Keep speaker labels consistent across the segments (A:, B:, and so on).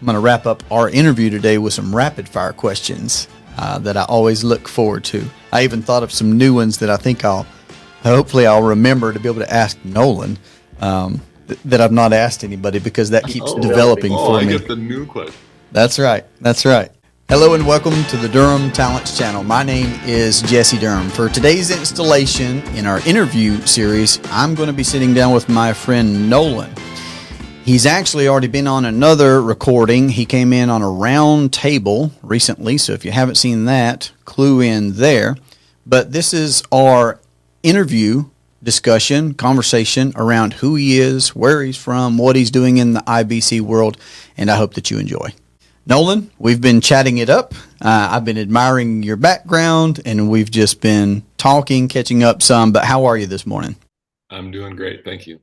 A: I'm going to wrap up our interview today with some rapid fire questions that I always look forward to. I even thought of some new ones that I think hopefully I'll remember to be able to ask Nolan that I've not asked anybody, because that keeps developing for me.
B: I get the new question.
A: That's right. Hello and welcome to the Durham Talents Channel. My name is Jesse Durham. For today's installation in our interview series, I'm going to be sitting down with my friend Nolan. He's actually already been on another recording. He came in on a round table recently, so if you haven't seen that, clue in there. But this is our interview discussion, conversation around who he is, where he's from, what he's doing in the IBC world, and I hope that you enjoy. Nolan, we've been chatting it up. I've been admiring your background, and we've just been talking, catching up some, but how are you this morning?
B: I'm doing great, thank you.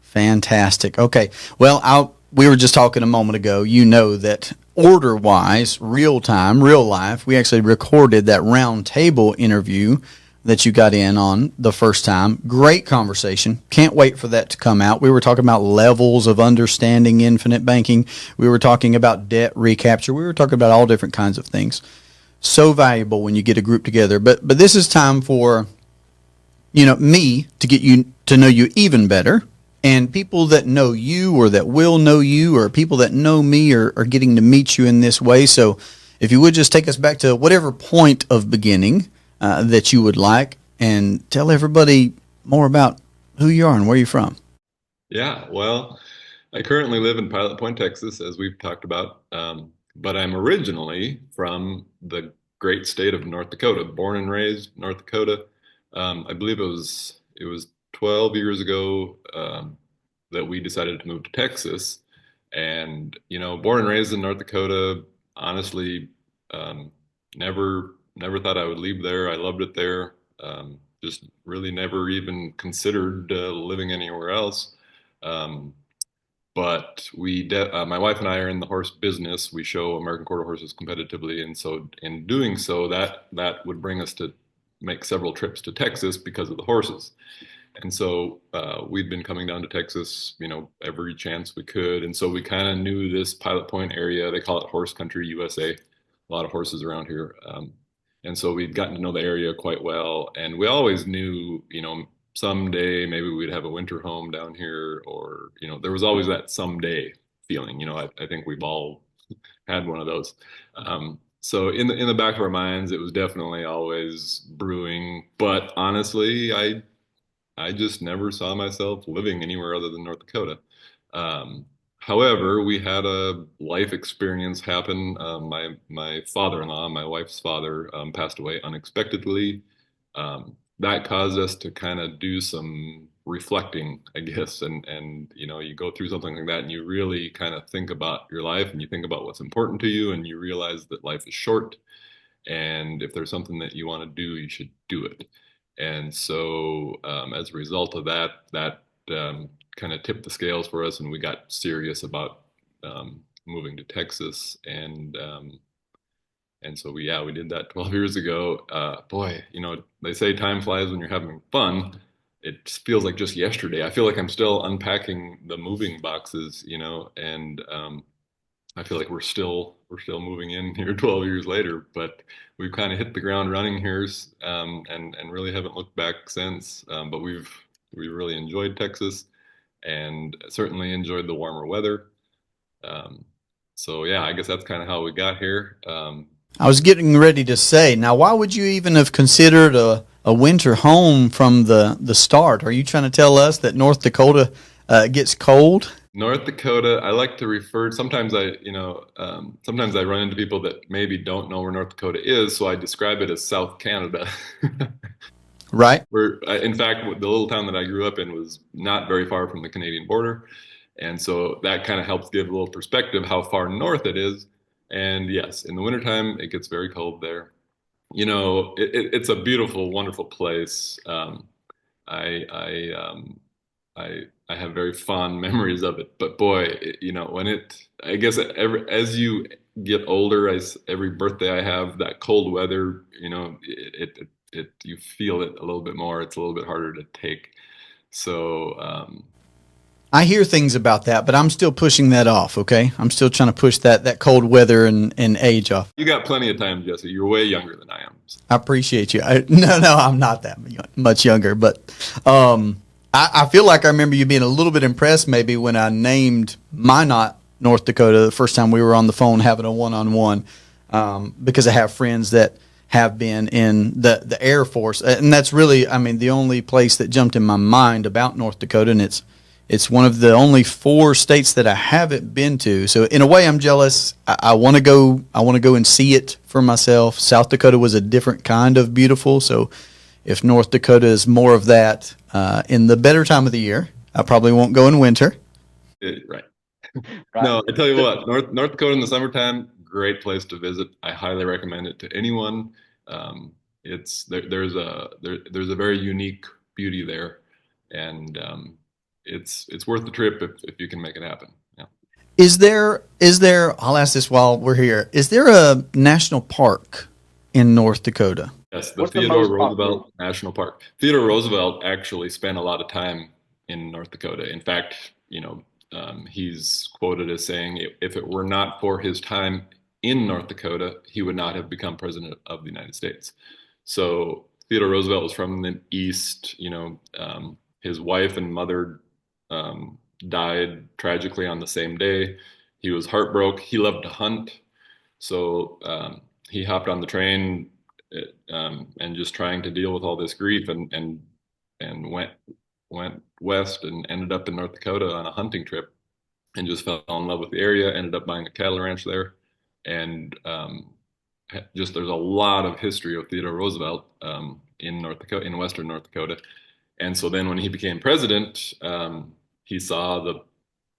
A: Fantastic. Okay. Well, we were just talking a moment ago. You know that order-wise, real time, real life, we actually recorded that round table interview that you got in on the first time. Great conversation. Can't wait for that to come out. We were talking about levels of understanding infinite banking. We were talking about debt recapture. We were talking about all different kinds of things. So valuable when you get a group together. But this is time for, me to get you to know you even better. And people that know you or that will know you or people that know me are getting to meet you in this way. So if you would just take us back to whatever point of beginning that you would like, and tell everybody more about who you are and where you're from.
B: Yeah, well, I currently live in Pilot Point, Texas, as we've talked about, but I'm originally from the great state of North Dakota, born and raised North Dakota. I believe it was 12 years ago that we decided to move to Texas. And, born and raised in North Dakota, honestly, never thought I would leave there. I loved it there. Just really never even considered living anywhere else. But my wife and I are in the horse business. We show American quarter horses competitively. And so in doing so, that would bring us to make several trips to Texas because of the horses. And so we'd been coming down to Texas, every chance we could. And so we kind of knew this Pilot Point area. They call it Horse Country, USA. A lot of horses around here. And so we'd gotten to know the area quite well. And we always knew, someday maybe we'd have a winter home down here, or, there was always that someday feeling. I think we've all had one of those. So in the back of our minds, it was definitely always brewing. But honestly, I just never saw myself living anywhere other than North Dakota. However, we had a life experience happen. My father-in-law, my wife's father, passed away unexpectedly. That caused us to kind of do some reflecting, I guess. And you go through something like that, and you really kind of think about your life, and you think about what's important to you, and you realize that life is short. And if there's something that you want to do, you should do it. And so as a result of that kind of tipped the scales for us, and we got serious about moving to Texas. And so we did that 12 years ago. Boy, they say time flies when you're having fun. It feels like just yesterday. I feel like I'm still unpacking the moving boxes, and I feel like we're still moving in here 12 years later, but we've kind of hit the ground running here, and really haven't looked back since. But we really enjoyed Texas, and certainly enjoyed the warmer weather. So yeah, I guess that's kind of how we got here.
A: I was getting ready to say, now, why would you even have considered a winter home from the start? Are you trying to tell us that North Dakota gets cold?
B: North Dakota, I like to refer, sometimes I run into people that maybe don't know where North Dakota is, so I describe it as South Canada.
A: Right.
B: In fact, the little town that I grew up in was not very far from the Canadian border. And so that kind of helps give a little perspective how far north it is. And yes, in the wintertime, it gets very cold there. It's a beautiful, wonderful place. I have very fond memories of it, but boy, I guess as you get older, as every birthday I have, that cold weather, you feel it a little bit more. It's a little bit harder to take. So,
A: I hear things about that, but I'm still pushing that off. Okay, I'm still trying to push that cold weather and age off.
B: You got plenty of time, Jesse. You're way younger than I am.
A: I appreciate you. No, I'm not that much younger, but I feel like I remember you being a little bit impressed maybe when I named Minot, North Dakota, the first time we were on the phone having a one-on-one, because I have friends that have been in the Air Force, and that's really, I mean, the only place that jumped in my mind about North Dakota, and it's one of the only 4 states that I haven't been to. So in a way, I'm jealous. I want to go. I want to go and see it for myself. South Dakota was a different kind of beautiful. So if North Dakota is more of that in the better time of the year, I probably won't go in winter.
B: Right.
C: Right.
B: No, I tell you what, North Dakota in the summertime, great place to visit. I highly recommend it to anyone. There's a very unique beauty there, and it's worth the trip if you can make it happen. Yeah.
A: Is there? I'll ask this while we're here. Is there a national park in North Dakota?
B: Yes, the
C: What's the
B: Theodore
C: most
B: Roosevelt
C: popular?
B: National Park. Theodore Roosevelt actually spent a lot of time in North Dakota. In fact, he's quoted as saying, if it were not for his time in North Dakota, he would not have become president of the United States. So Theodore Roosevelt was from the East. His wife and mother died tragically on the same day. He was heartbroken. He loved to hunt, so he hopped on the train and just trying to deal with all this grief and went west and ended up in North Dakota on a hunting trip and just fell in love with the area. Ended up buying a cattle ranch there, and just there's a lot of history of Theodore Roosevelt in North Dakota, in western North Dakota. And so then when he became president, he saw the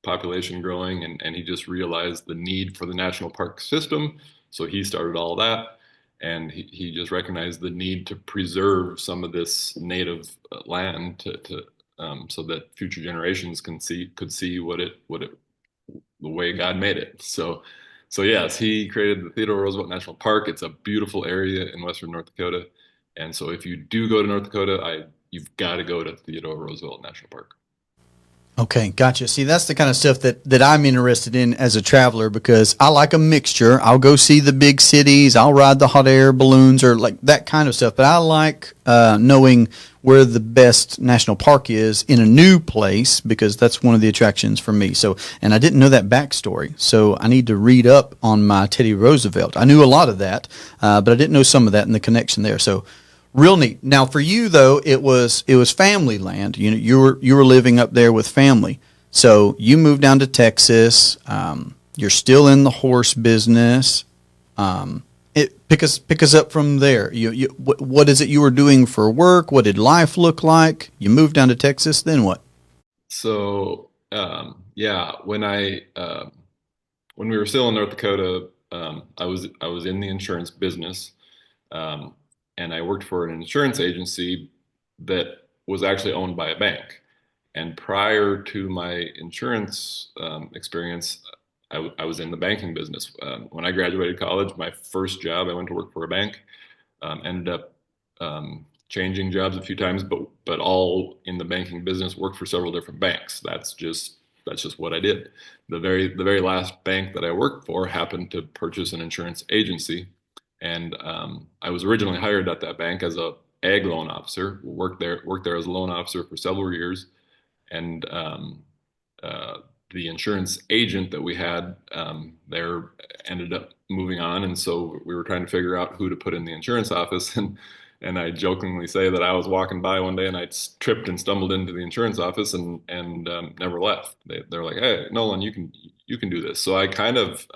B: population growing and he just realized the need for the national park system. So he started all that. And he just recognized the need to preserve some of this native land so that future generations could see the way God made it. So yes, he created the Theodore Roosevelt National Park. It's a beautiful area in western North Dakota. And so if you do go to North Dakota, you've got to go to Theodore Roosevelt National Park.
A: Okay, gotcha. See, that's the kind of stuff that I'm interested in as a traveler because I like a mixture. I'll go see the big cities. I'll ride the hot air balloons or like that kind of stuff. But I like knowing where the best national park is in a new place because that's one of the attractions for me. So, and I didn't know that backstory. So I need to read up on my Teddy Roosevelt. I knew a lot of that, but I didn't know some of that and the connection there. So real neat. Now for you though, it was family land. You were living up there with family. So you moved down to Texas. You're still in the horse business. Pick us up from there. What is it you were doing for work? What did life look like? You moved down to Texas. Then what?
B: So yeah, when we were still in North Dakota, I was in the insurance business. And I worked for an insurance agency that was actually owned by a bank. And prior to my insurance experience, I was in the banking business. When I graduated college, my first job, I went to work for a bank. Ended up changing jobs a few times, but all in the banking business. Worked for several different banks. That's just what I did. The very last bank that I worked for happened to purchase an insurance agency. And I was originally hired at that bank as a ag loan officer. Worked there as a loan officer for several years, and the insurance agent that we had there ended up moving on, and so we were trying to figure out who to put in the insurance office. And I jokingly say that I was walking by one day and I tripped and stumbled into the insurance office and never left. They're like, "Hey, Nolan, you can do this." So I kind of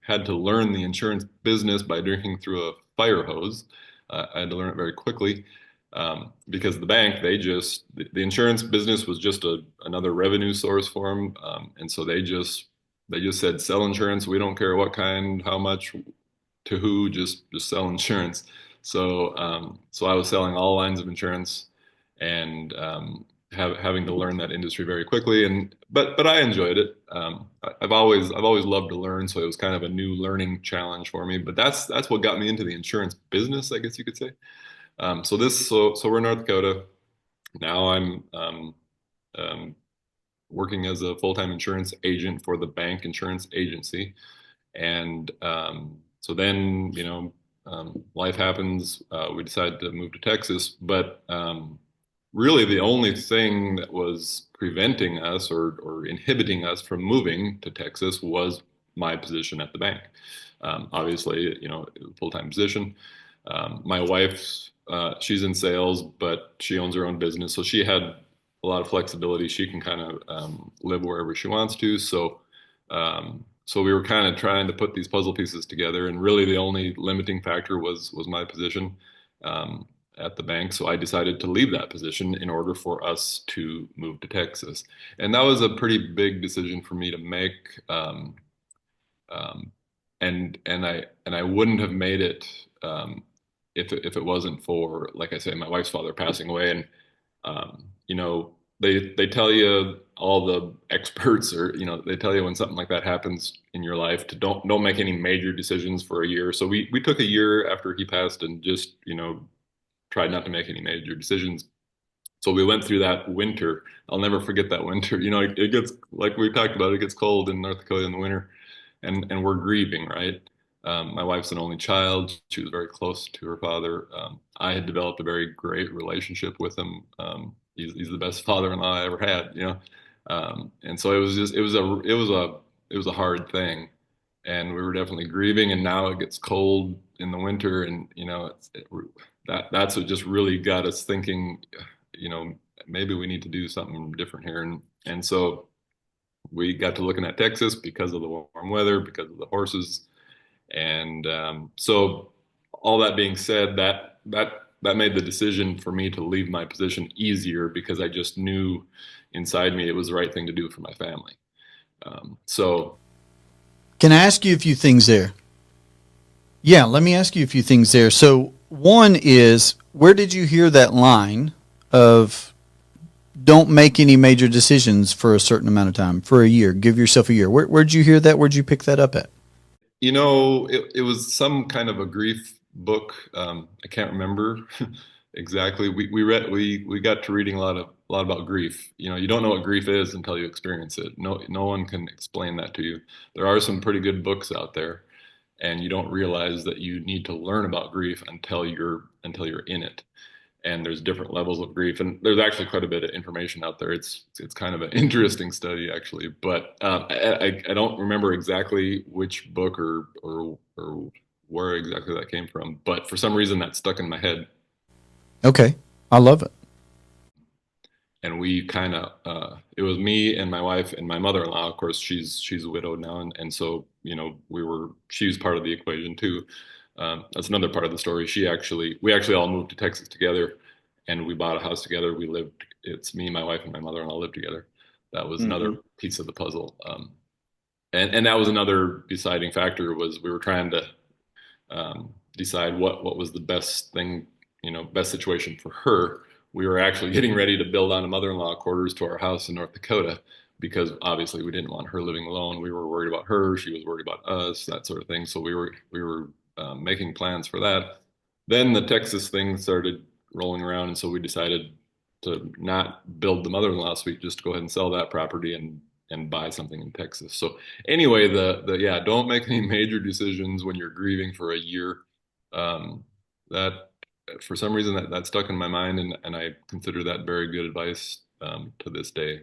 B: had to learn the insurance business by drinking through a fire hose. I had to learn it very quickly because the bank, the insurance business was just another revenue source for them, and so they just said, "Sell insurance. We don't care what kind, how much, to who. Just sell insurance." So I was selling all lines of insurance and having to learn that industry very quickly. But I enjoyed it. I've always loved to learn, so it was kind of a new learning challenge for me. But that's what got me into the insurance business, I guess you could say. So we're in North Dakota now. I'm working as a full-time insurance agent for the bank insurance agency. And so then, life happens. We decided to move to Texas, but really the only thing that was preventing us or inhibiting us from moving to Texas was my position at the bank. Obviously, full-time position. My wife's she's in sales, but she owns her own business, so she had a lot of flexibility. She can kind of live wherever she wants to. So we were kind of trying to put these puzzle pieces together, and really the only limiting factor was my position at the bank. So I decided to leave that position in order for us to move to Texas, and that was a pretty big decision for me to make. Um, and I wouldn't have made it if it wasn't for, like I say, my wife's father passing away. And they tell you, all the experts, or they tell you when something like that happens in your life, to don't make any major decisions for a year. So we took a year after he passed and just tried not to make any major decisions. So we went through that winter. I'll never forget that winter. It gets, like we talked about, it gets cold in North Dakota in the winter, and we're grieving, right? My wife's an only child. She was very close to her father. I had developed a very great relationship with him. He's the best father-in-law I ever had. And so it was a hard thing, and we were definitely grieving. And now it gets cold in the winter, and that's what just really got us thinking. Maybe we need to do something different here, and so we got to looking at Texas because of the warm weather, because of the horses. And so all that being said, that made the decision for me to leave my position easier, because I just knew inside me it was the right thing to do for my family. So
A: Can I ask you a few things there? Yeah, let me ask you a few things there. So, one is, where did you hear that line of don't make any major decisions for a certain amount of time, for a year? Give yourself a year. Where'd you hear that? Where'd you pick that up at?
B: it was some kind of a grief book. I can't remember exactly. We got to reading a lot about grief. You don't know what grief is until you experience it. No one can explain that to you. There are some pretty good books out there, and you don't realize that you need to learn about grief until you're in it. And there's different levels of grief, and there's actually quite a bit of information out there. It's kind of an interesting study, actually, but I don't remember exactly which book or where exactly that came from, but for some reason that stuck in my head.
A: Okay, I love it.
B: And we kind of it was me and my wife and my mother-in-law. Of course, she's widowed now, and so she was part of the equation too. That's another part of the story. We actually all moved to Texas together, and we bought a house together. It's me, my wife, and my mother-in-law lived together. That was another
A: Hmm.
B: piece of the puzzle. And that was another deciding factor, was we were trying to decide what was the best thing, best situation for her. We were actually getting ready to build on a mother-in-law quarters to our house in North Dakota, because obviously we didn't want her living alone. We were worried about her. She was worried about us, that sort of thing. So we were making plans for that. Then the Texas thing started rolling around, and so we decided to not build the mother-in-law suite, just go ahead and sell that property and buy something in Texas. So anyway, the yeah, don't make any major decisions when you're grieving for a year. That For some reason that stuck in my mind, and I consider that very good advice to this day.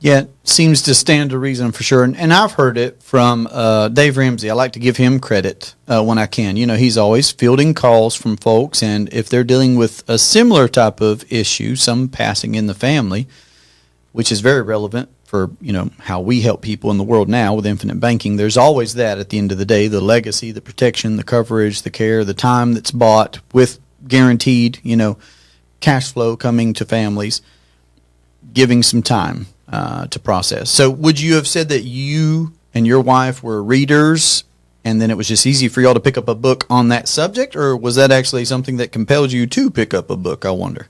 A: Yeah, it seems to stand to reason for sure. And I've heard it from Dave Ramsey. I like to give him credit when I can. He's always fielding calls from folks, and if they're dealing with a similar type of issue, some passing in the family, which is very relevant for how we help people in the world now with infinite banking. There's always that at the end of the day: the legacy, the protection, the coverage, the care, the time that's bought with guaranteed cash flow coming to families, giving some time to process. So would you have said that you and your wife were readers, and then it was just easy for y'all to pick up a book on that subject, or was that actually something that compelled you to pick up a book, I wonder?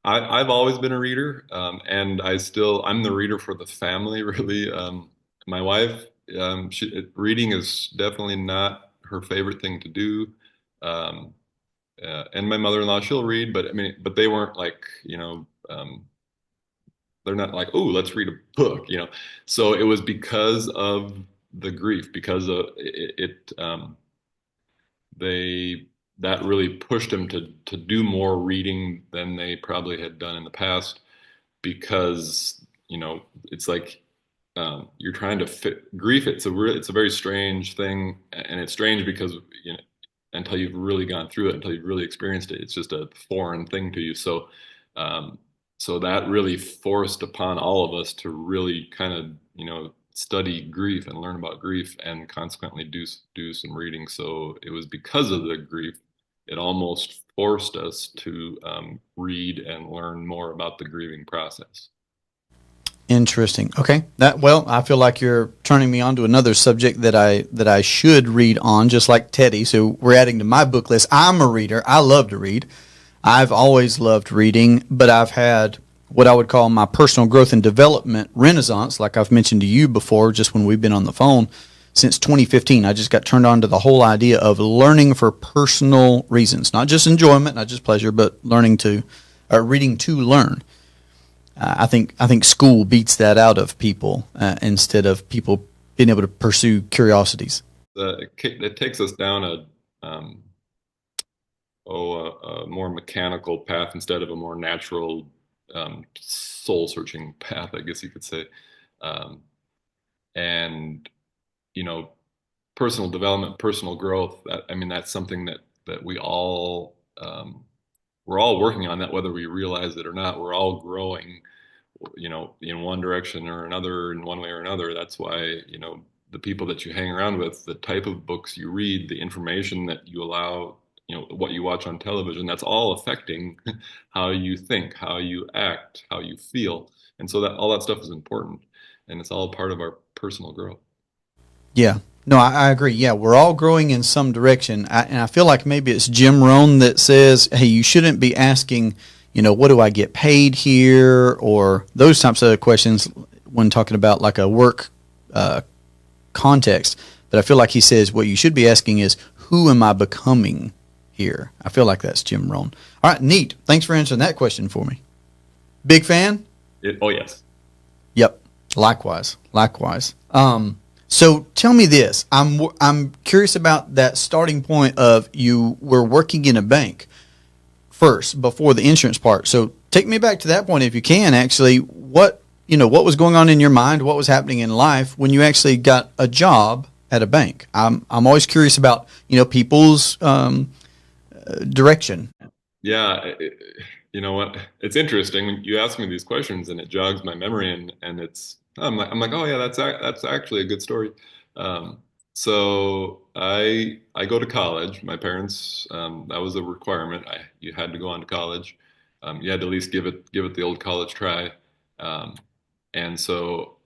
B: I've always been a reader, and I'm the reader for the family, really. My wife, reading is definitely not her favorite thing to do. Um, and my mother-in-law, she'll read, but I mean, but they weren't like, they're not like, oh, let's read a book, you know. So it was because of the grief, because of they that really pushed them to do more reading than they probably had done in the past, because it's like, you're trying to fit grief. It's a very strange thing, and it's strange because until you've really gone through it, until you've really experienced it, it's just a foreign thing to you. So um, so that really forced upon all of us to really kind of study grief and learn about grief, and consequently do some reading. So it was because of the grief, it almost forced us to read and learn more about the grieving process.
A: Interesting. Okay. Well, I feel like you're turning me on to another subject that I should read on, just like Teddy. So we're adding to my book list. I'm a reader. I love to read. I've always loved reading, but I've had what I would call my personal growth and development renaissance, like I've mentioned to you before, just when we've been on the phone since 2015. I just got turned on to the whole idea of learning for personal reasons, not just enjoyment, not just pleasure, but reading to learn. I think school beats that out of people instead of people being able to pursue curiosities.
B: It takes us down a more mechanical path instead of a more natural, soul searching path, I guess you could say. Um, and you know, personal development, personal growth. I mean, that's something that we're all working on that, whether we realize it or not. We're all growing, in one direction or another, in one way or another. That's why, the people that you hang around with, the type of books you read, the information that you allow, what you watch on television, that's all affecting how you think, how you act, how you feel. And so that all that stuff is important, and it's all part of our personal growth.
A: Yeah. No, I agree. Yeah, we're all growing in some direction. And I feel like maybe it's Jim Rohn that says, hey, you shouldn't be asking, what do I get paid here? Or those types of questions when talking about like a work context. But I feel like he says what you should be asking is, who am I becoming here? I feel like that's Jim Rohn. All right, neat. Thanks for answering that question for me. Big fan?
B: Oh, yes.
A: Yep. Likewise. Likewise. So tell me this. I'm curious about that starting point of you were working in a bank first before the insurance part. So take me back to that point if you can. Actually, what was going on in your mind? What was happening in life when you actually got a job at a bank? I'm always curious about people's direction.
B: Yeah, you know what? It's interesting when you ask me these questions, and it jogs my memory, and I'm like, oh yeah, that's actually a good story. Um, so I go to college. My parents, that was a requirement. You had to go on to college. You had to at least give it the old college try. Um, and so,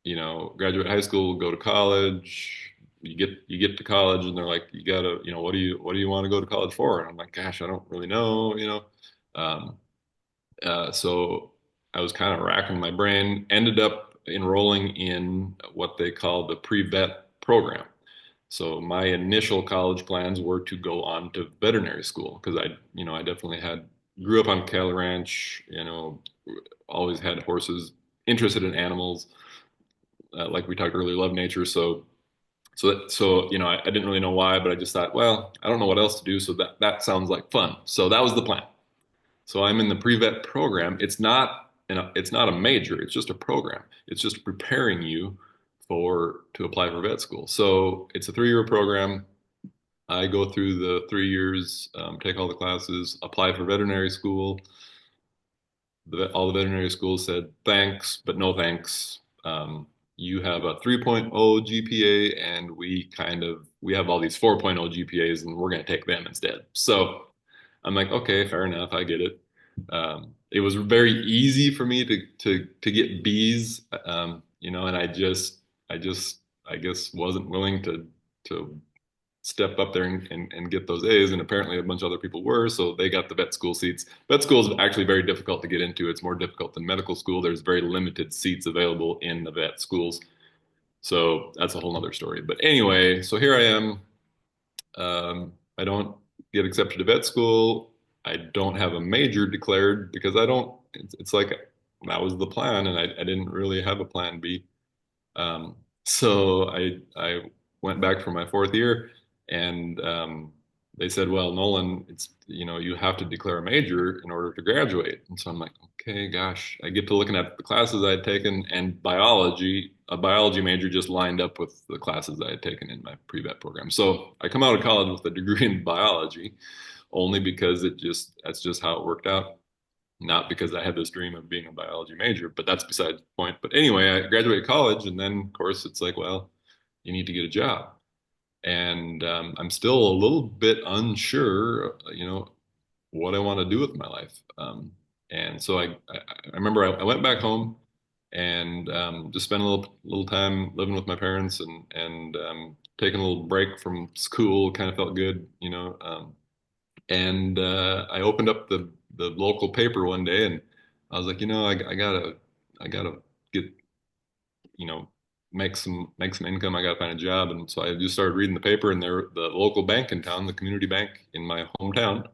B: graduate high school, go to college. You get to college, and they're like, you gotta, what do you want to go to college for? And I'm like, gosh, I don't really know. Um, so I was kind of racking my brain. Ended up enrolling in what they call the pre-vet program. So my initial college plans were to go on to veterinary school, because I definitely grew up on cattle ranch. Always had horses, interested in animals, like we talked earlier, love nature. So I didn't really know why, but I just thought, well, I don't know what else to do, so that sounds like fun. So that was the plan. So I'm in the pre-vet program. It's not a major, it's just a program. It's just preparing you to apply for vet school. So it's a 3-year program. I go through the 3 years, take all the classes, apply for veterinary school. All the veterinary schools said thanks, but no thanks. You have a 3.0 GPA, and we have all these 4.0 GPAs, and we're going to take them instead. So I'm like, okay, fair enough, I get it. It was very easy for me to get B's, and I guess wasn't willing to step up there and get those A's, and apparently a bunch of other people were, so they got the vet school seats. Vet school is actually very difficult to get into. It's more difficult than medical school. There's very limited seats available in the vet schools. So that's a whole other story. But anyway, so here I am. I don't get accepted to vet school. I don't have a major declared because I don't. It's like that was the plan, and I didn't really have a plan B. So I went back for my fourth year, and they said, "Well, Nolan, it's you have to declare a major in order to graduate." And so I'm like, "Okay, gosh." I get to looking at the classes I had taken, and a biology major just lined up with the classes I had taken in my pre-vet program. So I come out of college with a degree in biology, only because that's just how it worked out, not because I had this dream of being a biology major, but that's beside the point. But anyway, I graduated college, and then of course it's like, well, you need to get a job, and I'm still a little bit unsure, what I want to do with my life. And so I remember I went back home and just spent a little time living with my parents and taking a little break from school. Kind of felt good, and I opened up the local paper one day, and I was like, I gotta get, you know, make some income. I gotta find a job, and so I just started reading the paper, and the local bank in town, the community bank in my hometown,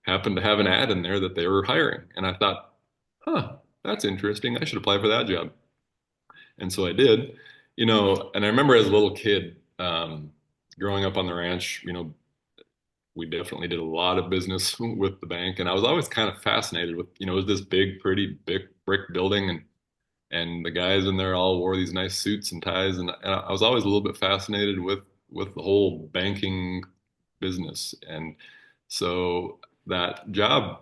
B: happened to have an ad in there that they were hiring, and I thought, huh, that's interesting. I should apply for that job, and so I did, and I remember as a little kid, growing up on the ranch, we definitely did a lot of business with the bank, and I was always kind of fascinated with, it was this big, pretty big brick building, and the guys in there all wore these nice suits and ties, and I was always a little bit fascinated with the whole banking business, and so that job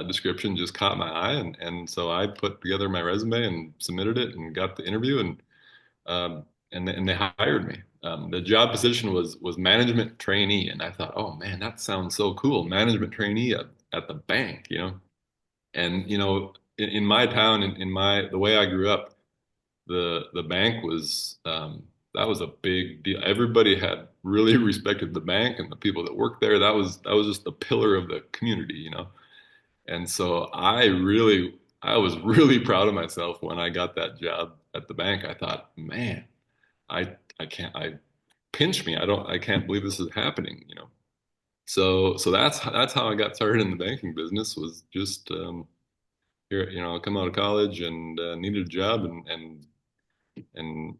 B: description just caught my eye, and so I put together my resume and submitted it and got the interview, and they hired me. The job position was management trainee, and I thought, oh man, that sounds so cool, management trainee at the bank, And in my town, in my the way I grew up, the bank was that was a big deal. Everybody had really respected the bank and the people that worked there. That was just the pillar of the community, And so I was really proud of myself when I got that job at the bank. I thought, man, I can't I pinch me. I can't believe this is happening, So that's how I got started in the banking business, was just here, I come out of college and needed a job, and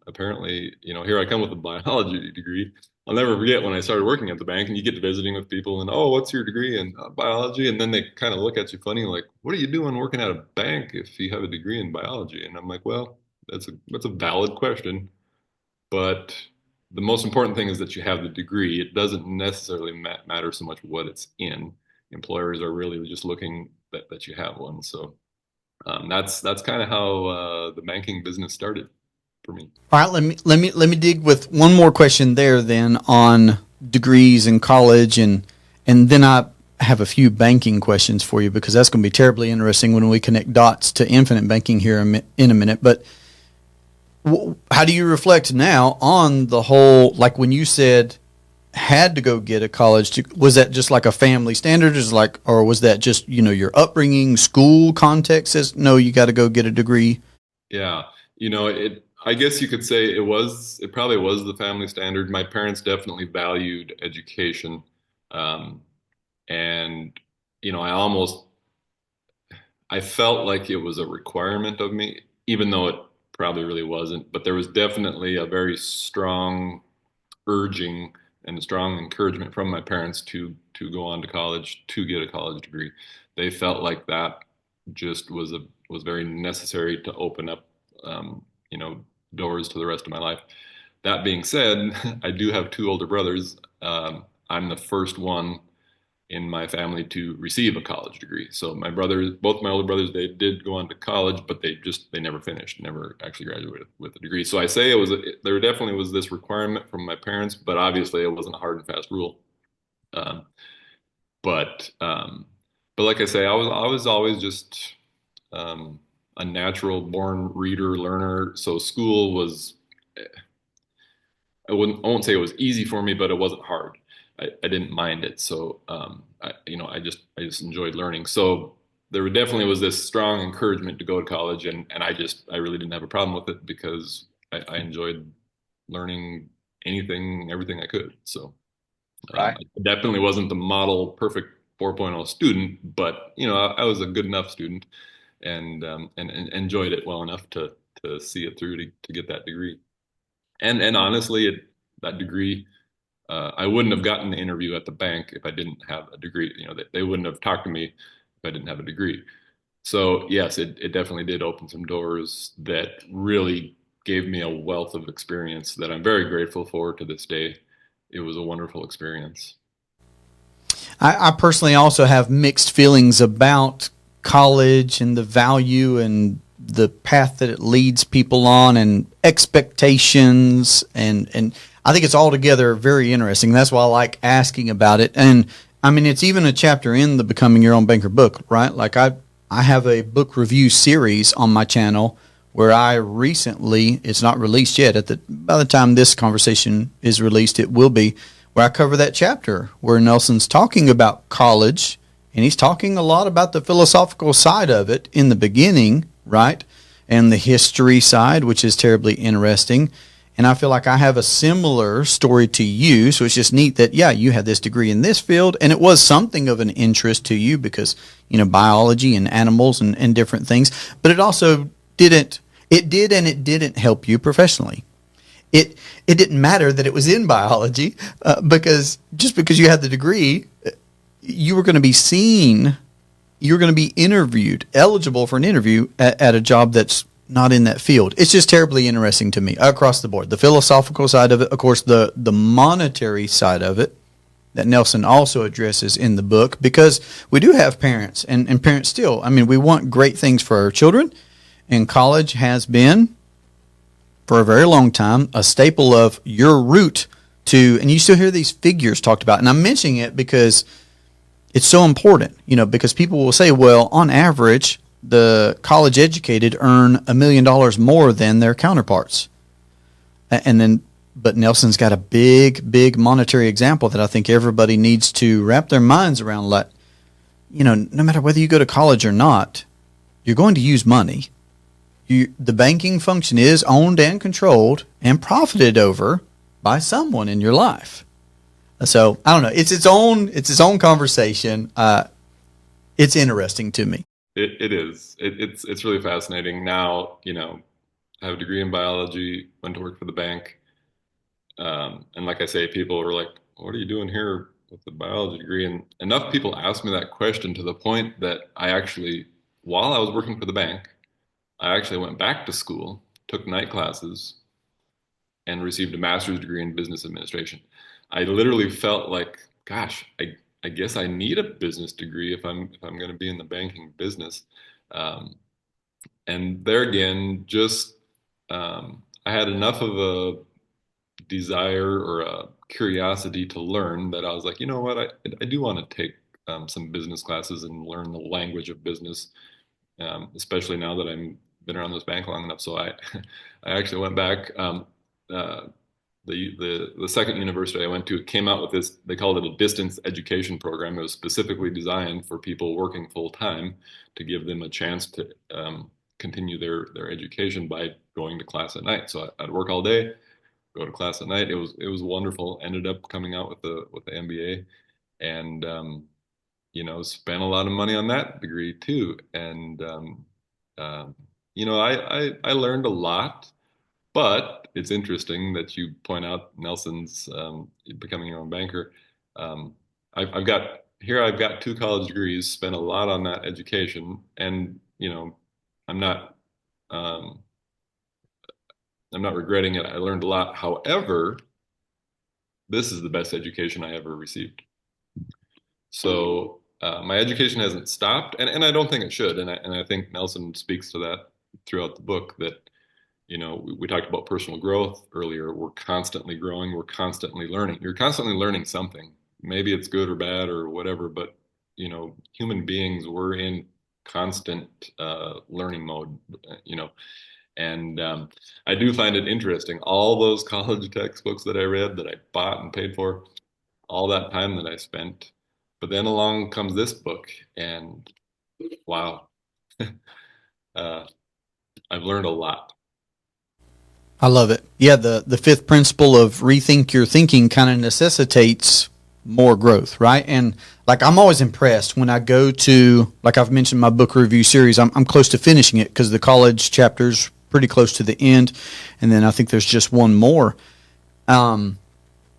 B: apparently, here I come with a biology degree. I'll never forget when I started working at the bank, and you get to visiting with people, and oh, what's your degree in biology? And then they kind of look at you funny, like, what are you doing working at a bank if you have a degree in biology? And I'm like, well, that's a valid question, but the most important thing is that you have the degree. It doesn't necessarily matter so much what it's in. Employers are really just looking that you have one. So that's kind of how the banking business started for me.
A: All right, let me dig with one more question there then on degrees in college, and then I have a few banking questions for you, because that's going to be terribly interesting when we connect dots to infinite banking here in a minute. But how do you reflect now on the whole, like when you said had to go get a college, was that just like a family standard, or was that just, your upbringing, school context says no, you got to go get a degree?
B: Yeah, I guess you could say it probably was the family standard. My parents definitely valued education. Um, and, I felt like it was a requirement of me, even though it probably really wasn't. But there was definitely a very strong urging and a strong encouragement from my parents to go on to college, to get a college degree. They felt like that just was very necessary to open up, um, you know, doors to the rest of my life. That being said, I do have two older brothers. I'm the first one in my family to receive a college degree. So my brothers, both my older brothers, they did go on to college, but they never finished, never actually graduated with a degree. So I say there definitely was this requirement from my parents, but obviously it wasn't a hard and fast rule. Um, but but like I say, I was always just um, a natural born reader, learner. So school was, I won't say it was easy for me, but it wasn't hard. I didn't mind it. So, I just enjoyed learning. So there definitely was this strong encouragement to go to college, and I really didn't have a problem with it because I enjoyed learning anything, everything I could. So,
A: Right.
B: I definitely wasn't the model perfect 4.0 student, but, I was a good enough student. and enjoyed it well enough to see it through to get that degree. And honestly, that degree, I wouldn't have gotten the interview at the bank if I didn't have a degree. You know, they wouldn't have talked to me if I didn't have a degree. So yes, it definitely did open some doors that really gave me a wealth of experience that I'm very grateful for to this day. It was a wonderful experience.
A: I personally also have mixed feelings about college and the value and the path that it leads people on and expectations and I think it's altogether very interesting. That's why I like asking about it. And I mean, it's even a chapter in the Becoming Your Own Banker book, right? Like I have a book review series on my channel where I recently, it's not released yet. By the time this conversation is released, it will be, where I cover that chapter where Nelson's talking about college, and he's talking a lot about the philosophical side of it in the beginning, right? And the history side, which is terribly interesting. And I feel like I have a similar story to you. So it's just neat that, yeah, you had this degree in this field, and it was something of an interest to you because, you know, biology and animals and different things. But it also didn't, it did and it didn't help you professionally. It didn't matter that it was in biology because just because you had the degree, you were going to be seen, you're going to be interviewed, eligible for an interview at a job that's not in that field. It's just terribly interesting to me across the board. The philosophical side of it, of course, the monetary side of it that Nelson also addresses in the book, because we do have parents and parents still. I mean, we want great things for our children, and college has been, for a very long time, a staple of your route to, and you still hear these figures talked about. And I'm mentioning it because it's so important, you know, because people will say, well, on average, the college educated earn $1 million more than their counterparts. And then, but Nelson's got a big monetary example that I think everybody needs to wrap their minds around. Like, you know, no matter whether you go to college or not, you're going to use money. The banking function is owned and controlled and profited over by someone in your life. So I don't know. It's its own conversation. It's interesting to me.
B: It is. It's really fascinating. Now, you know, I have a degree in biology, went to work for the bank. And like I say, people were like, what are you doing here with the biology degree? And enough people asked me that question to the point that I actually, while I was working for the bank, I actually went back to school, took night classes, and received a master's degree in business administration. I literally felt like, gosh, I guess I need a business degree if I'm going to be in the banking business. Um, and there again, just I had enough of a desire or a curiosity to learn that I was like, you know what, I do want to take some business classes and learn the language of business, especially now that I'm been around this bank long enough. So I I actually went back. Uh, the second university I went to came out with this. They called it a distance education program. It was specifically designed for people working full time to give them a chance to continue their education by going to class at night. So I'd work all day, go to class at night. It was wonderful. Ended up coming out with the MBA, and you know, spent a lot of money on that degree too. And um, you know, I learned a lot, but it's interesting that you point out Nelson's becoming your own banker. Um, I've got here. I've got two college degrees. Spent a lot on that education, and you know, I'm not um, I'm not regretting it. I learned a lot. However, this is the best education I ever received. So my education hasn't stopped, and I don't think it should. And I think Nelson speaks to that throughout the book. That you know, we talked about personal growth earlier. We're constantly growing. We're constantly learning. You're constantly learning something. Maybe it's good or bad or whatever, but you know, human beings, we're in constant learning mode. You know, and I do find it interesting. All those college textbooks that I read, that I bought and paid for, all that time that I spent. But then along comes this book, and wow, uh, I've learned a lot.
A: I love it. Yeah, the fifth principle of rethink your thinking kind of necessitates more growth, right? And like I'm always impressed when I go to, like I've mentioned my book review series, I'm close to finishing it because the college chapter's pretty close to the end, and then I think there's just one more. Um,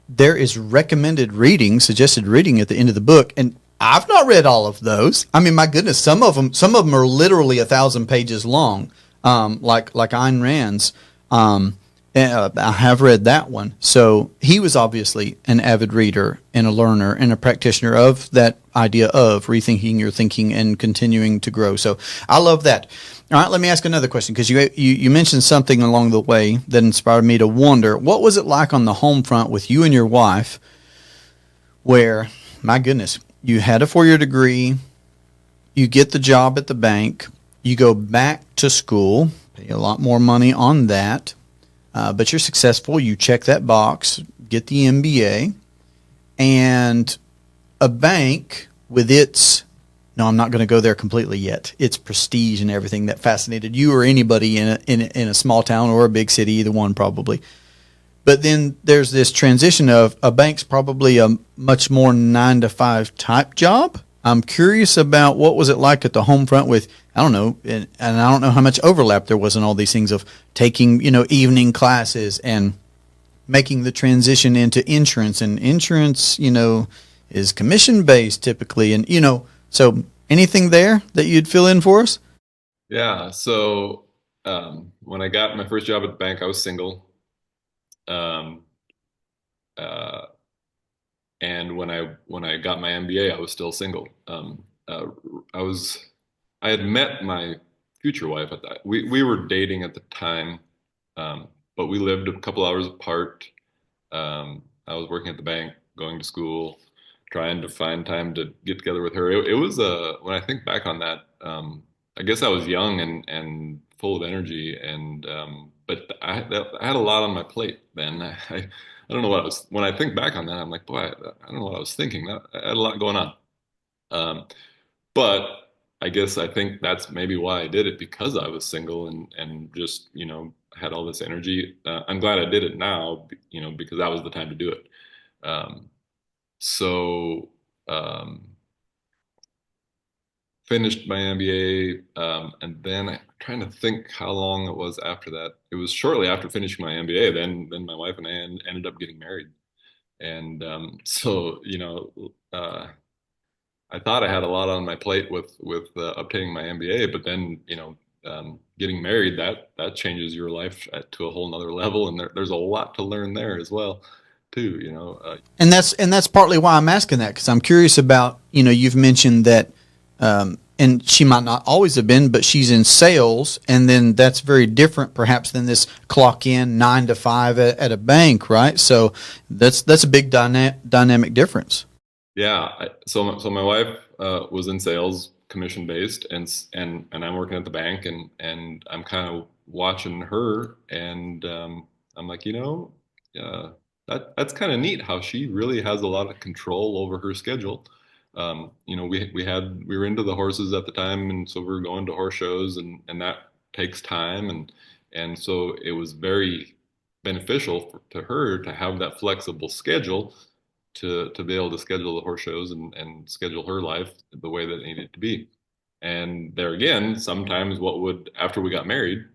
A: there is recommended reading, suggested reading at the end of the book, and I've not read all of those. I mean, my goodness, some of them are literally 1,000 pages long, like Ayn Rand's. I have read that one. So he was obviously an avid reader and a learner and a practitioner of that idea of rethinking your thinking and continuing to grow. So I love that. All right, let me ask another question because you mentioned something along the way that inspired me to wonder what was it like on the home front with you and your wife, where my goodness, you had a 4 year degree, you get the job at the bank, you go back to school, pay a lot more money on that, but you're successful. You check that box, get the MBA, and a bank with its, no, I'm not going to go there completely yet. Its prestige and everything that fascinated you or anybody in a small town or a big city, either one probably. But then there's this transition of a bank's probably a much more 9 to 5 type job. I'm curious about what was it like at the home front with, I don't know, and I don't know how much overlap there was in all these things of taking, evening classes and making the transition into insurance. And insurance, is commission based typically. And, so anything there that you'd fill in for us?
B: Yeah. So when I got my first job at the bank, I was single. Um, uh, and when I got my MBA, I was still single. Uh, I was I had met my future wife at that. We were dating at the time, but we lived a couple hours apart. I was working at the bank, going to school, trying to find time to get together with her. It was when I think back on that, I guess I was young and full of energy, and but I had a lot on my plate then. I don't know what I was when I think back on that. I'm like, boy, I don't know what I was thinking. I had a lot going on. Um, but I guess I think that's maybe why I did it because I was single and just had all this energy. I'm glad I did it now, because that was the time to do it. Um, so um, finished my MBA, and then I'm trying to think how long it was after that. It was shortly after finishing my MBA. Then my wife and I ended up getting married, and so I thought I had a lot on my plate with obtaining my MBA, but then getting married that changes your life to a whole nother level, and there's a lot to learn there as well, too.
A: And that's partly why I'm asking that because I'm curious about you've mentioned that, and she might not always have been, but she's in sales, and then that's very different perhaps than this clock in 9 to 5 at a bank, right? So that's a big dynamic difference.
B: Yeah. So my wife was in sales, commission based, and I'm working at the bank, and I'm kind of watching her, and I'm like, uh, that's kind of neat how she really has a lot of control over her schedule. We were into the horses at the time, and so we were going to horse shows, and that takes time, and so it was very beneficial to her to have that flexible schedule to be able to schedule the horse shows and schedule her life the way that it needed to be. And there again, sometimes what would after we got married,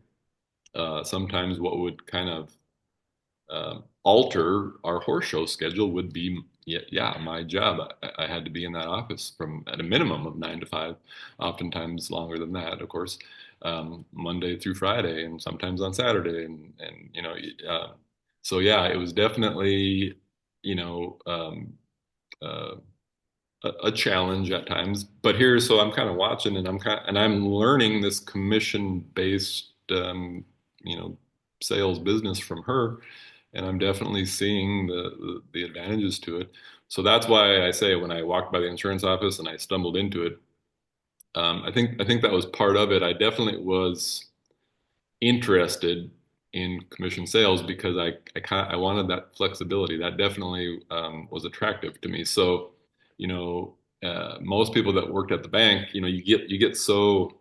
B: sometimes what would kind of alter our horse show schedule would be, yeah, my job. I had to be in that office from at a minimum of 9 to 5, oftentimes longer than that, of course, Monday through Friday, and sometimes on Saturday, and so yeah, it was definitely you know uh, a challenge at times. But here, so I'm kind of watching, and I'm learning this commission based you know sales business from her, and I'm definitely seeing the advantages to it. So that's why I say when I walked by the insurance office and I stumbled into it, I think that was part of it. I definitely was interested in commission sales because I wanted that flexibility. That definitely was attractive to me. So, most people that worked at the bank, you get so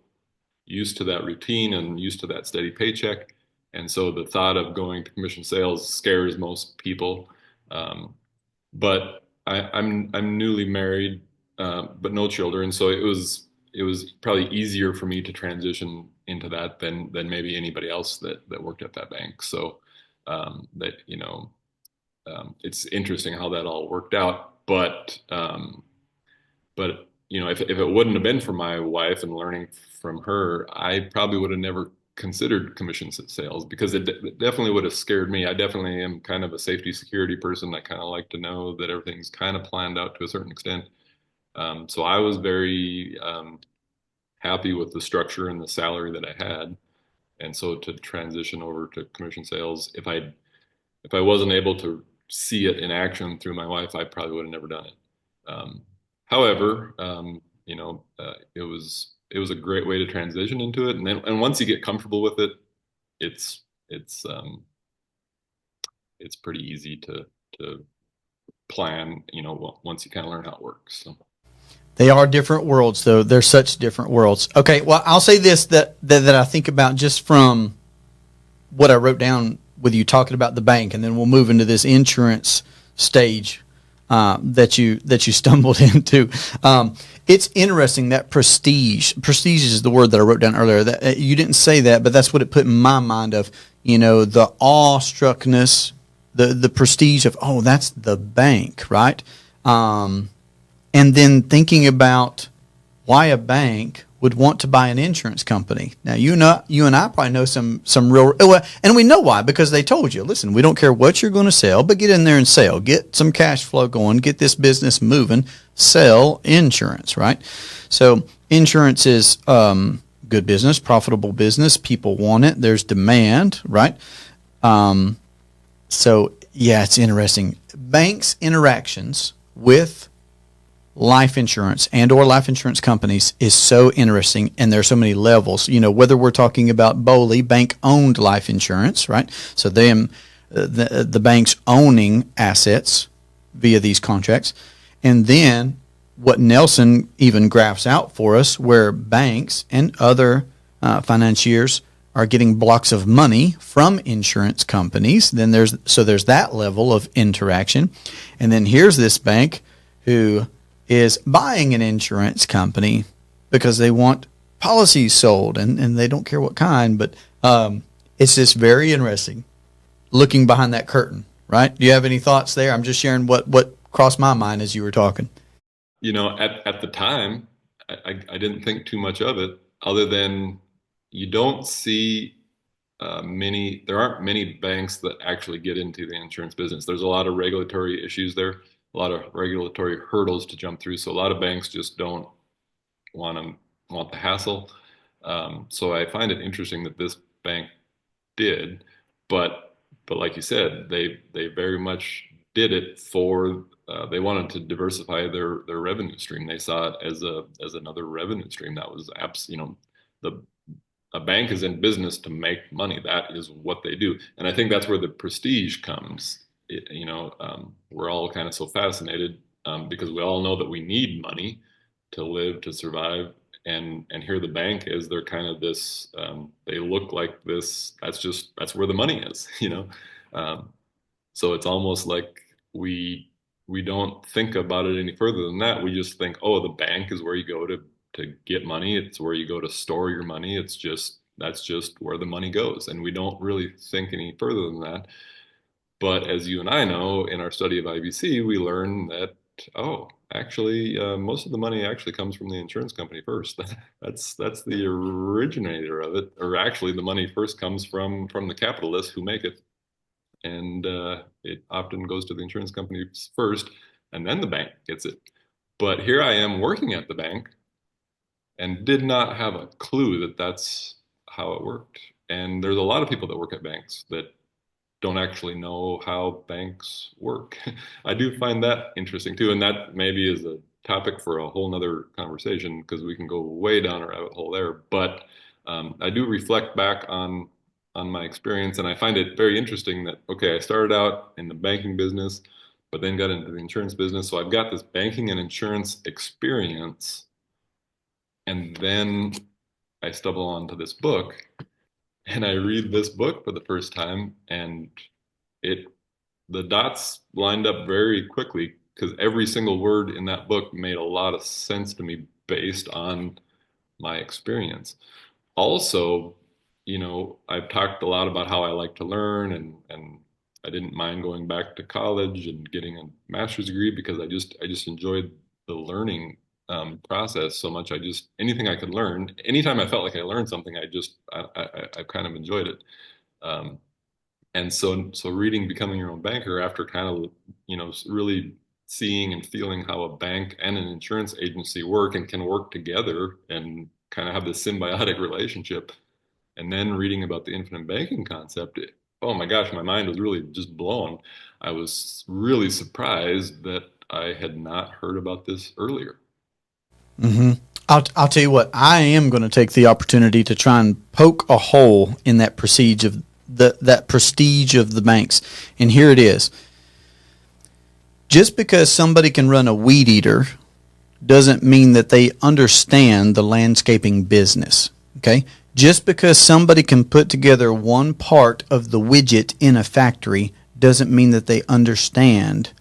B: used to that routine and used to that steady paycheck, and so the thought of going to commission sales scares most people. But I'm newly married, but no children, so it was probably easier for me to transition into that than maybe anybody else that worked at that bank. So that it's interesting how that all worked out. But if it wouldn't have been for my wife and learning from her, I probably would have never considered commission sales because it definitely would have scared me. I definitely am kind of a safety security person. I kind of like to know that everything's kind of planned out to a certain extent. So I was very happy with the structure and the salary that I had. And so to transition over to commission sales, if I wasn't able to see it in action through my wife, I probably would have never done it. Um, However, it was a great way to transition into it, and then once you get comfortable with it, it's it's um, it's pretty easy to plan. Once you kind of learn how it works. So.
A: They are different worlds, though. They're such different worlds. Okay, well, I'll say this that I think about just from what I wrote down with you talking about the bank, and then we'll move into this insurance stage that you stumbled into. It's interesting that prestige is the word that I wrote down earlier. That you didn't say that, but that's what it put in my mind of the awestruckness, the prestige of, oh, that's the bank, right? And then thinking about why a bank would want to buy an insurance company. Now, you and I probably know some real, well, and we know why, because they told you, listen, we don't care what you're going to sell, but get in there and sell, get some cash flow going, get this business moving, sell insurance, right? So insurance is good business, profitable business. People want it. There's demand, right? So yeah, it's interesting. Banks' interactions with life insurance and or life insurance companies is so interesting, and there's so many levels. Whether we're talking about BOLI, bank owned life insurance, right? So the banks owning assets via these contracts, and then what Nelson even graphs out for us, where banks and other financiers are getting blocks of money from insurance companies. Then there's that level of interaction, and then here's this bank who is buying an insurance company because they want policies sold, and they don't care what kind, but it's just very interesting looking behind that curtain, right? Do you have any thoughts there? I'm just sharing what crossed my mind as you were talking.
B: At the time, I didn't think too much of it, other than you don't see there aren't many banks that actually get into the insurance business. There's a lot of regulatory issues there, a lot of regulatory hurdles to jump through. So a lot of banks just don't want the hassle. So I find it interesting that this bank did, but like you said, they very much did it for they wanted to diversify their revenue stream. They saw it as another revenue stream that was the a bank is in business to make money. That is what they do, and I think that's where the prestige comes. We're all kind of so fascinated because we all know that we need money to live, to survive, and here the bank is. They're kind of this. They look like this. That's where the money is. Um, so it's almost like we don't think about it any further than that. We just think, oh, the bank is where you go to get money. It's where you go to store your money. That's just where the money goes, and we don't really think any further than that. But as you and I know, in our study of IBC, we learn that, oh, actually, most of the money actually comes from the insurance company first. That's the originator of it, or actually, the money first comes from the capitalists who make it, and it often goes to the insurance companies first, and then the bank gets it. But here I am working at the bank and did not have a clue that that's how it worked. And there's a lot of people that work at banks that don't actually know how banks work. I do find that interesting too, and that maybe is a topic for a whole nother conversation because we can go way down a rabbit hole there. But I do reflect back on my experience, and I find it very interesting that okay, I started out in the banking business, but then got into the insurance business. So I've got this banking and insurance experience, and then I stumble onto this book, and I read this book for the first time, and it the dots lined up very quickly because every single word in that book made a lot of sense to me based on my experience. Also, I've talked a lot about how I like to learn, and I didn't mind going back to college and getting a master's degree because I just enjoyed the learning process so much. I just anything I could learn, anytime I felt like I learned something, I kind of enjoyed it. Um, and so reading Becoming Your Own Banker after kind of really seeing and feeling how a bank and an insurance agency work and can work together and kind of have this symbiotic relationship, and then reading about the infinite banking concept, oh my gosh, my mind was really just blown. I was really surprised that I had not heard about this earlier.
A: Hmm. I'll tell you what. I am going to take the opportunity to try and poke a hole in that prestige of that prestige of the banks. And here it is. Just because somebody can run a weed eater doesn't mean that they understand the landscaping business. Okay? Just because somebody can put together one part of the widget in a factory doesn't mean that they understand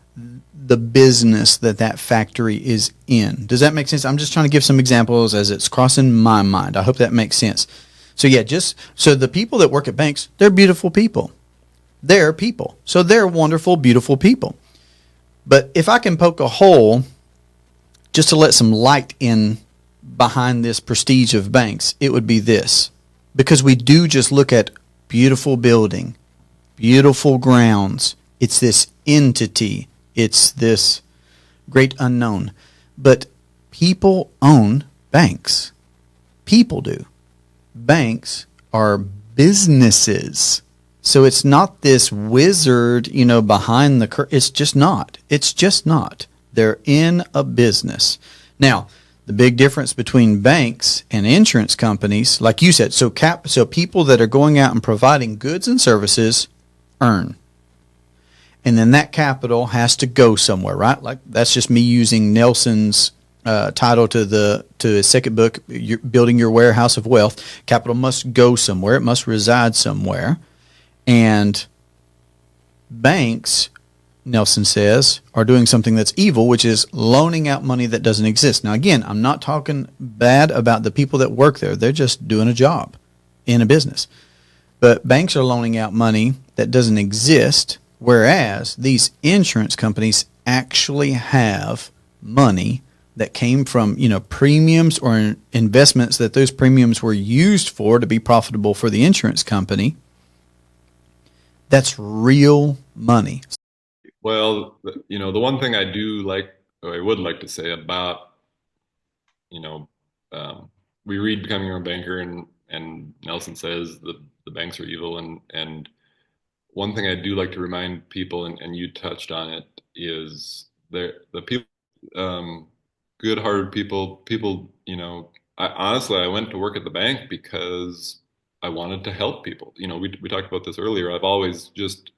A: the business that that factory is in. Does that make sense? I'm just trying to give some examples as it's crossing my mind. I hope that makes sense. So yeah, just so the people that work at banks, they're beautiful people. They're people. So they're wonderful, beautiful people. But if I can poke a hole just to let some light in behind this prestige of banks, it would be this. Because we do just look at beautiful building, beautiful grounds. It's this entity. It's this great unknown. But people own banks. People do. Banks are businesses. So it's not this wizard, behind the curtain. It's just not. It's just not. They're in a business. Now, the big difference between banks and insurance companies, like you said, so people that are going out and providing goods and services earn. And then that capital has to go somewhere, right? Like that's just me using Nelson's title to his second book, Building Your Warehouse of Wealth. Capital must go somewhere. It must reside somewhere. And banks, Nelson says, are doing something that's evil, which is loaning out money that doesn't exist. Now, again, I'm not talking bad about the people that work there. They're just doing a job in a business. But banks are loaning out money that doesn't exist, whereas these insurance companies actually have money that came from, premiums or investments that those premiums were used for to be profitable for the insurance company. That's real money.
B: Well, the one thing I do like, or I would like to say about, you know, we read Becoming Your Own Banker, and Nelson says the banks are evil, and one thing I do like to remind people, and you touched on it, is the people, um, good-hearted people. I went to work at the bank because I wanted to help people. We talked about this earlier. I've always just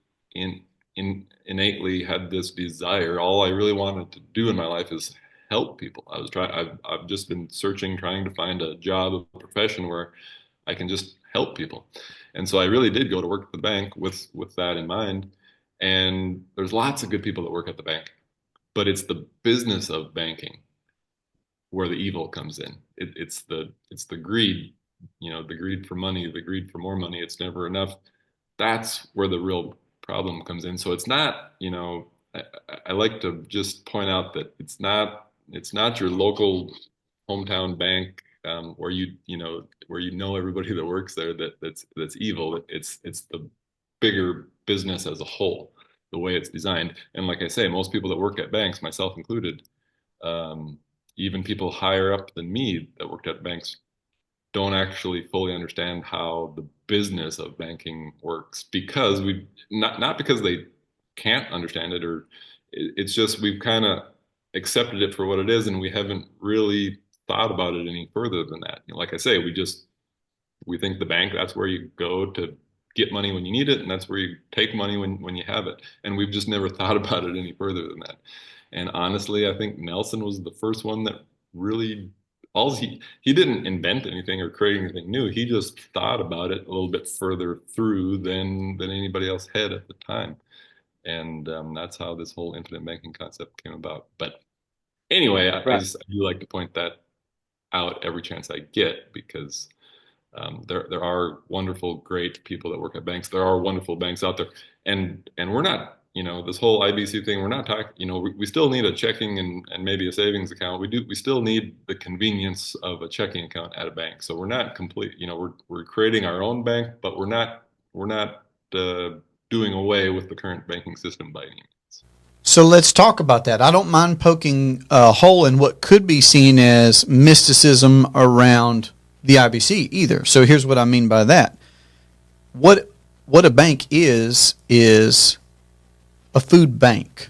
B: innately had this desire. All I really wanted to do in my life is help people. I've just been searching, trying to find a job, a profession where I can just help people. And so I really did go to work at the bank with that in mind. And there's lots of good people that work at the bank, but it's the business of banking where the evil comes in. It's the greed, the greed for money, the greed for more money. It's never enough. That's where the real problem comes in. So it's not, I like to just point out that it's not your local hometown bank, where where everybody that works there that's evil. It's the bigger business as a whole, the way it's designed. And like I say, most people that work at banks, myself included, um, even people higher up than me that worked at banks, don't actually fully understand how the business of banking works, because we not because they can't understand it, or it's just we've kind of accepted it for what it is, and we haven't really thought about it any further than that. Like I say, we think the bank, that's where you go to get money when you need it, and that's where you take money when you have it. And we've just never thought about it any further than that. And honestly, I think Nelson was the first one that really, all he didn't invent anything or create anything new. He just thought about it a little bit further through than anybody else had at the time. And that's how this whole infinite banking concept came about. But anyway, I do like to point that out every chance I get, because there are wonderful, great people that work at banks. There are wonderful banks out there, and we're not, this whole IBC thing. We're not talking. We still need a checking and maybe a savings account. We still need the convenience of a checking account at a bank. So we're not complete. We're creating our own bank, but we're not doing away with the current banking system by any means.
A: So let's talk about that. I don't mind poking a hole in what could be seen as mysticism around the IBC either. So here's what I mean by that. What a bank is a food bank,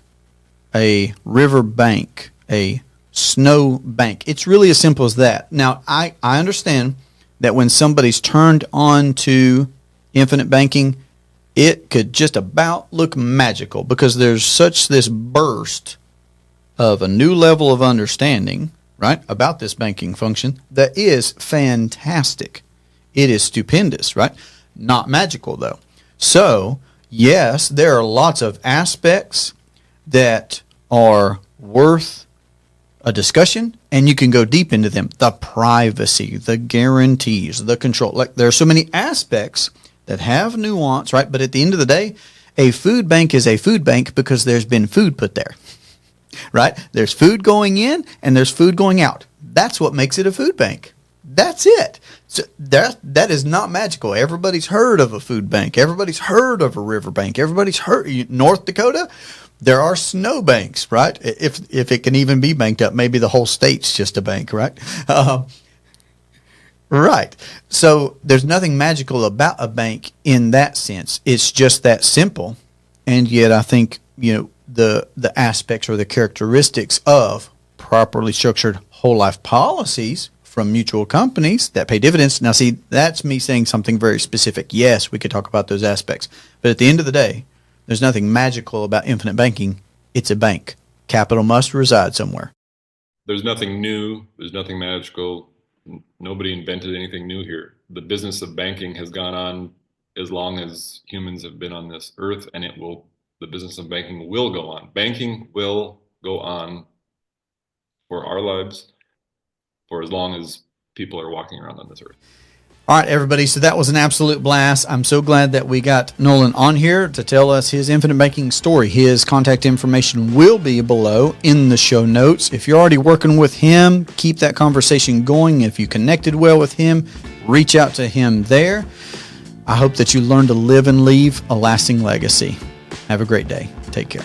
A: a river bank, a snow bank. It's really as simple as that. Now, I understand that when somebody's turned on to infinite banking, it could just about look magical, because there's this burst of a new level of understanding, right, about this banking function that is fantastic. It is stupendous, right? Not magical, though. So, yes, there are lots of aspects that are worth a discussion, and you can go deep into them. The privacy, the guarantees, the control. Like, there are so many aspects that have nuance, right? But at the end of the day, a food bank is a food bank because there's been food put there, right? There's food going in and there's food going out. That's what makes it a food bank. That's it. So that is not magical. Everybody's heard of a food bank. Everybody's heard of a river bank. Everybody's heard. North Dakota, there are snow banks, right? If it can even be banked up, maybe the whole state's just a bank, right? Right. So there's nothing magical about a bank in that sense. It's just that simple. And yet I think, the aspects or the characteristics of properly structured whole life policies from mutual companies that pay dividends. Now, see, that's me saying something very specific. Yes, we could talk about those aspects. But at the end of the day, there's nothing magical about infinite banking. It's a bank. Capital must reside somewhere.
B: There's nothing new. There's nothing magical. Nobody invented anything new here. The business of banking has gone on as long as humans have been on this earth, and the business of banking will go on. Banking will go on for our lives for as long as people are walking around on this earth.
A: All right, everybody. So that was an absolute blast. I'm so glad that we got Nolan on here to tell us his infinite banking story. His contact information will be below in the show notes. If you're already working with him, keep that conversation going. If you connected well with him, reach out to him there. I hope that you learn to live and leave a lasting legacy. Have a great day. Take care.